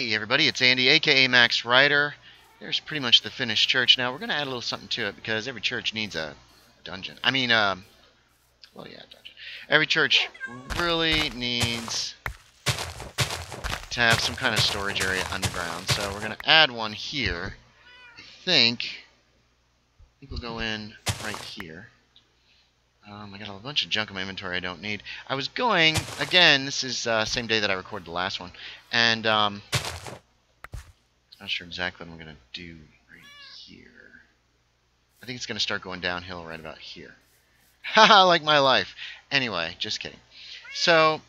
Hey everybody, it's Andy, aka Max Ryder. There's pretty much the finished church. Now we're going to add a little something to it because every church needs a dungeon. Well, yeah, dungeon. Every church really needs to have some kind of storage area underground. So we're going to add one here. I think we'll go in right here. I got a bunch of junk in my inventory I don't need. I was going, again, this is same day that I recorded the last one, and not sure exactly what I'm going to do right here. I think it's going to start going downhill right about here. Haha, like my life. Anyway, just kidding. So,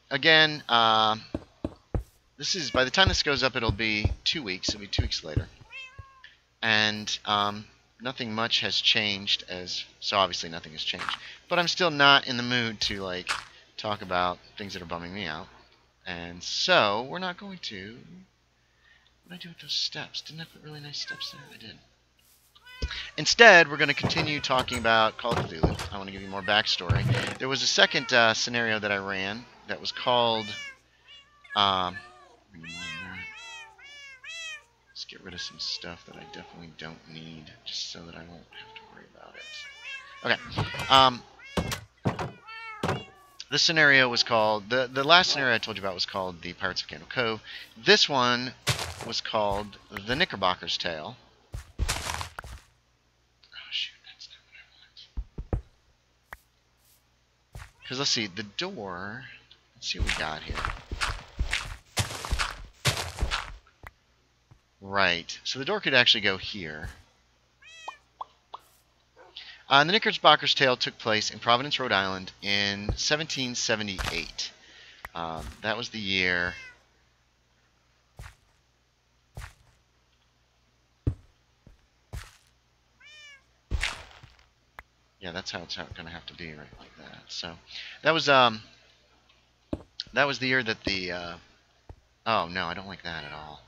again, this is, by the time this goes up, it'll be 2 weeks. It'll be 2 weeks later. And, nothing much has changed, so obviously nothing has changed. But I'm still not in the mood to, like, talk about things that are bumming me out. And so, we're not going to... What did I do with those steps? Didn't I put really nice steps there? I did. Instead, we're going to continue talking about Call of Cthulhu. I want to give you more backstory. There was a second scenario that I ran that was called... Let's get rid of some stuff that I definitely don't need, just so that I won't have to worry about it. Okay. This scenario was called... The last scenario I told you about was called The Pirates of Candle Cove. This one was called The Knickerbocker's Tale. Oh, shoot. That's not what I want. Because, let's see. The door... Let's see what we got here. Right. So the door could actually go here. The Knickerbocker's Tale took place in Providence, Rhode Island in 1778. That was the year... Yeah, that's how it's going to have to be, right, like that. So that was the year that the... oh, no, I don't like that at all.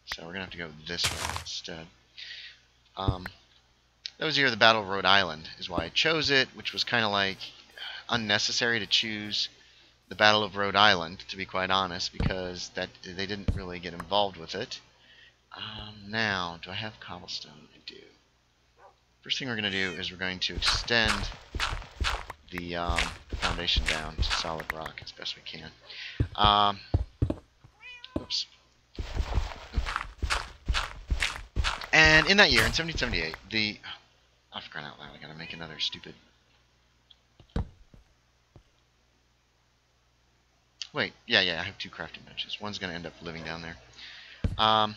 So we're going to have to go this way instead. That was the year of the Battle of Rhode Island, is why I chose it, which was kind of like unnecessary to choose the Battle of Rhode Island, to be quite honest, because they didn't really get involved with it. Now, do I have cobblestone? I do. First thing we're going to do is we're going to extend the foundation down to solid rock as best we can. Oops. And in that year, in 1778, I forgot out loud, I gotta make another stupid... Wait, yeah, I have 2 crafting benches. One's gonna end up living down there. A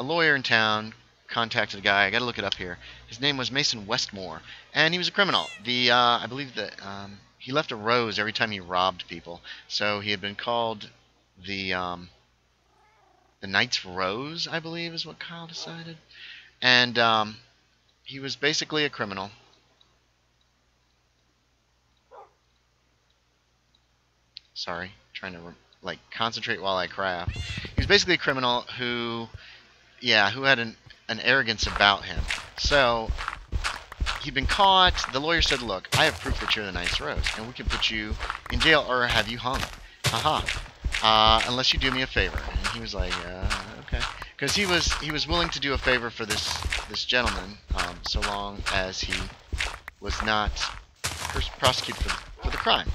lawyer in town contacted a guy, I gotta look it up here. His name was Mason Westmore, and he was a criminal. I believe that he left a rose every time he robbed people, so he had been called the Knight's Rose, I believe, is what Carll decided. And he was basically a criminal. Sorry, trying to like concentrate while I craft. He was basically a criminal who had an arrogance about him. So he'd been caught. The lawyer said, "Look, I have proof that you're the Knight's Rose, and we can put you in jail or have you hung. Unless you do me a favor." And he was like, "Okay." Because he was willing to do a favor for this gentleman, so long as he was not prosecuted for the crime.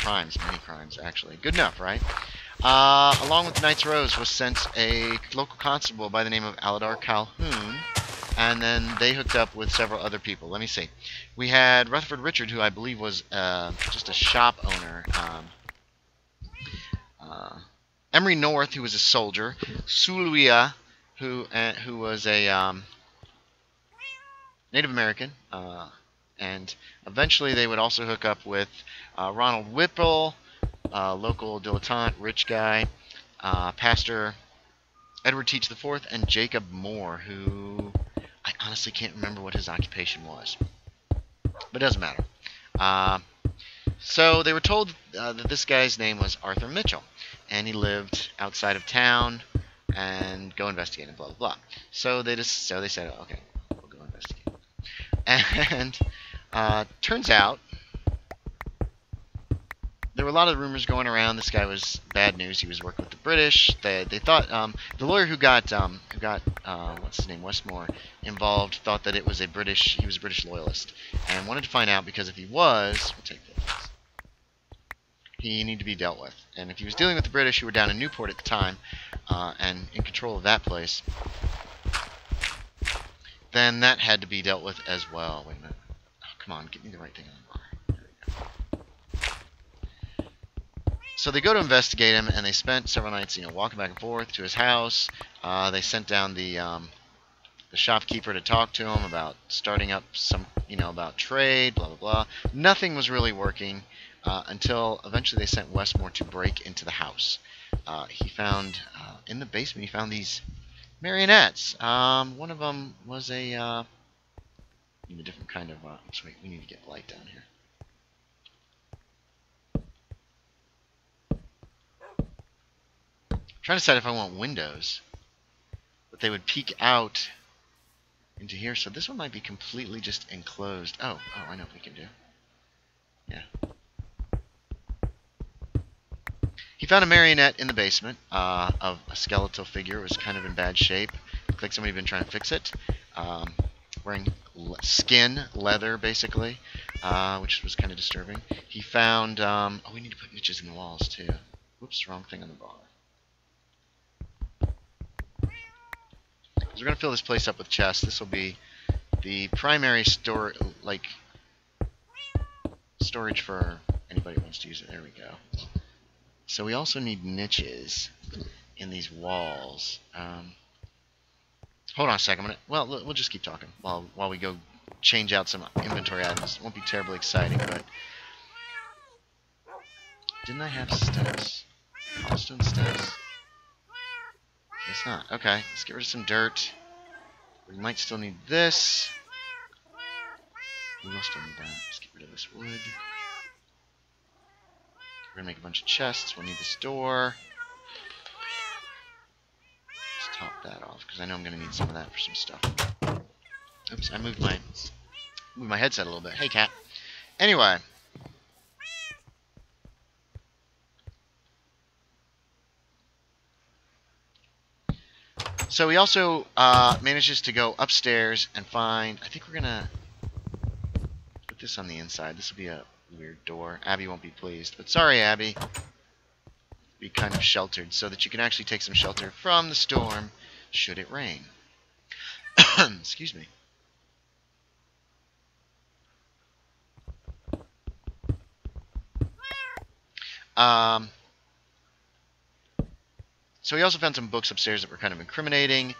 Many crimes, actually. Good enough, right? Along with the Knight's Rose was sent a local constable by the name of Aladar Calhoun, and then they hooked up with several other people. Let me see. We had Rutherford Richard, who I believe was just a shop owner. Emery North, who was a soldier, Suluia, who was a Native American, and eventually they would also hook up with Ronald Whipple, local dilettante, rich guy, Pastor Edward Teach IV, and Jacob Moore, who I honestly can't remember what his occupation was, but it doesn't matter. So they were told that this guy's name was Arthur Mitchell, and he lived outside of town, and go investigate, and blah, blah, blah. So they said, okay, we'll go investigate. And turns out there were a lot of rumors going around. This guy was bad news. He was working with the British. They thought the lawyer who got what's his name, Westmore, involved thought that he was a British loyalist and wanted to find out, because if he was, we'll take this, he needed to be dealt with. And if he was dealing with the British, who were down in Newport at the time and in control of that place, then that had to be dealt with as well. Wait a minute. Oh, come on, get me the right thing on the bar. So they go to investigate him, and they spent several nights, walking back and forth to his house. They sent down the shopkeeper to talk to him about starting up some, about trade, blah, blah, blah. Nothing was really working until eventually they sent Westmore to break into the house. He found, in the basement, he found these marionettes. One of them was a different kind of, wait, we need to get light down here. Trying to decide if I want windows, but they would peek out into here. So this one might be completely just enclosed. Oh, I know what we can do. Yeah. He found a marionette in the basement of a skeletal figure. It was kind of in bad shape. Looked like somebody had been trying to fix it. Wearing skin, leather, basically, which was kind of disturbing. He found... oh, we need to put niches in the walls, too. Whoops, wrong thing on the bar. We're going to fill this place up with chests. This will be the primary storage for anybody who wants to use it. There we go. So we also need niches in these walls. Hold on a second. We'll just keep talking while we go change out some inventory items. It won't be terribly exciting, but didn't I have steps? Cobblestone steps? Guess not. Okay, let's get rid of some dirt. We might still need this. We will still need that. Let's get rid of this wood. We're gonna make a bunch of chests. We'll need this door. Let's top that off, because I know I'm gonna need some of that for some stuff. Oops, I moved my headset a little bit. Hey, cat. Anyway. So he also manages to go upstairs and find... I think we're going to put this on the inside. This will be a weird door. Abby won't be pleased. But sorry, Abby. Be kind of sheltered so that you can actually take some shelter from the storm should it rain. Excuse me. So he also found some books upstairs that were kind of incriminating,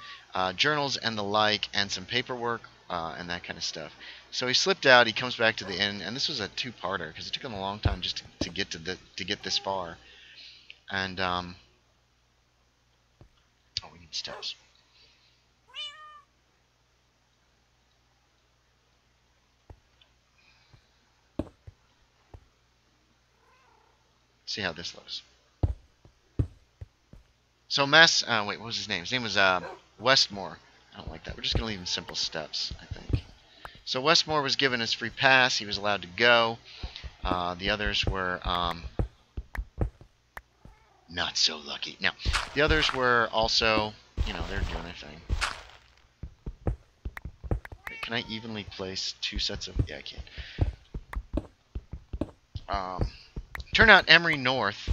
journals and the like, and some paperwork and that kind of stuff. So he slipped out. He comes back to the inn, and this was a two-parter because it took him a long time just to get to get this far. And oh, we need steps. See how this looks. So wait, what was his name? His name was Westmore. I don't like that. We're just going to leave him simple steps, I think. So Westmore was given his free pass. He was allowed to go. The others were not so lucky. Now, the others were also, they're doing their thing. Wait, can I evenly place two sets of... Yeah, I can. Turned out Emery North,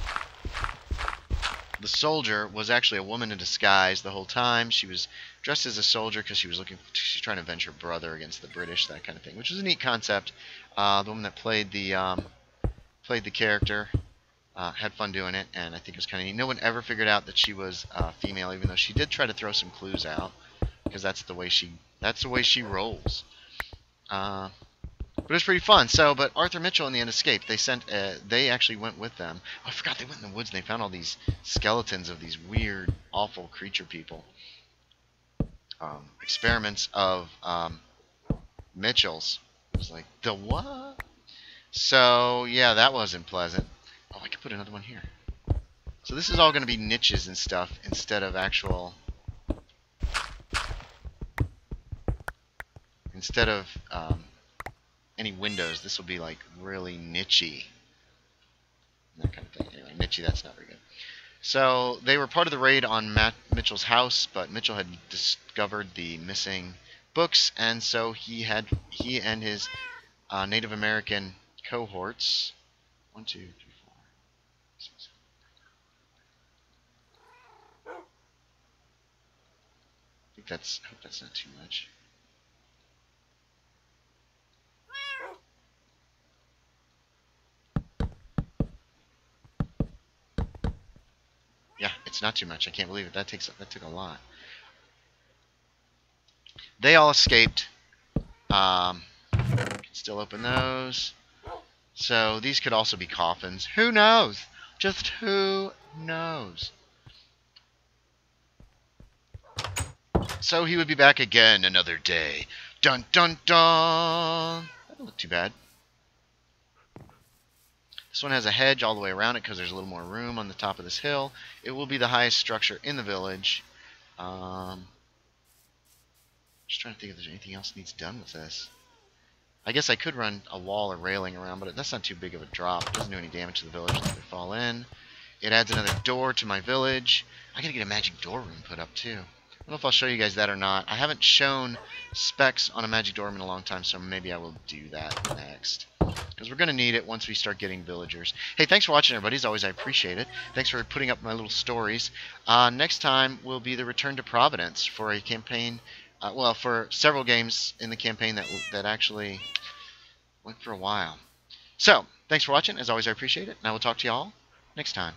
the soldier, was actually a woman in disguise the whole time. She was dressed as a soldier because she's trying to avenge her brother against the British, that kind of thing, which was a neat concept. The woman that played the character had fun doing it, and I think it was kind of neat. No one ever figured out that she was female, even though she did try to throw some clues out, because that's the way she rolls. But it was pretty fun. So, but Arthur Mitchell in the end escaped. They actually went with them. Oh, I forgot they went in the woods and they found all these skeletons of these weird, awful creature people. Experiments of Mitchell's. It was like, the what? So, yeah, that wasn't pleasant. Oh, I could put another one here. So this is all going to be niches and stuff instead of actual... Instead of... any windows. This will be like really nichey. that kind of thing. Anyway, Mitchie, that's not very good. So they were part of the raid on Mitchell's house, but Mitchell had discovered the missing books, and so he and his Native American cohorts. 1, 2, 3, 4. 6, 7. I hope that's not too much. Yeah, it's not too much. I can't believe it. That took a lot. They all escaped. Can still open those. So these could also be coffins. Who knows? Just who knows? So he would be back again another day. Dun dun dun. That doesn't look too bad. This one has a hedge all the way around it because there's a little more room on the top of this hill. It will be the highest structure in the village. Just trying to think if there's anything else needs done with this. I guess I could run a wall or railing around, but that's not too big of a drop. It doesn't do any damage to the village unless they fall in. It adds another door to my village. I gotta get a magic door room put up too. I don't know if I'll show you guys that or not. I haven't shown specs on a magic door room in a long time, so maybe I will do that next. Because we're going to need it once we start getting villagers. Hey, thanks for watching, everybody. As always, I appreciate it. Thanks for putting up my little stories. Next time will be the Return to Providence for a campaign, well, for several games in the campaign that actually went for a while. So, thanks for watching. As always, I appreciate it. And I will talk to you all next time.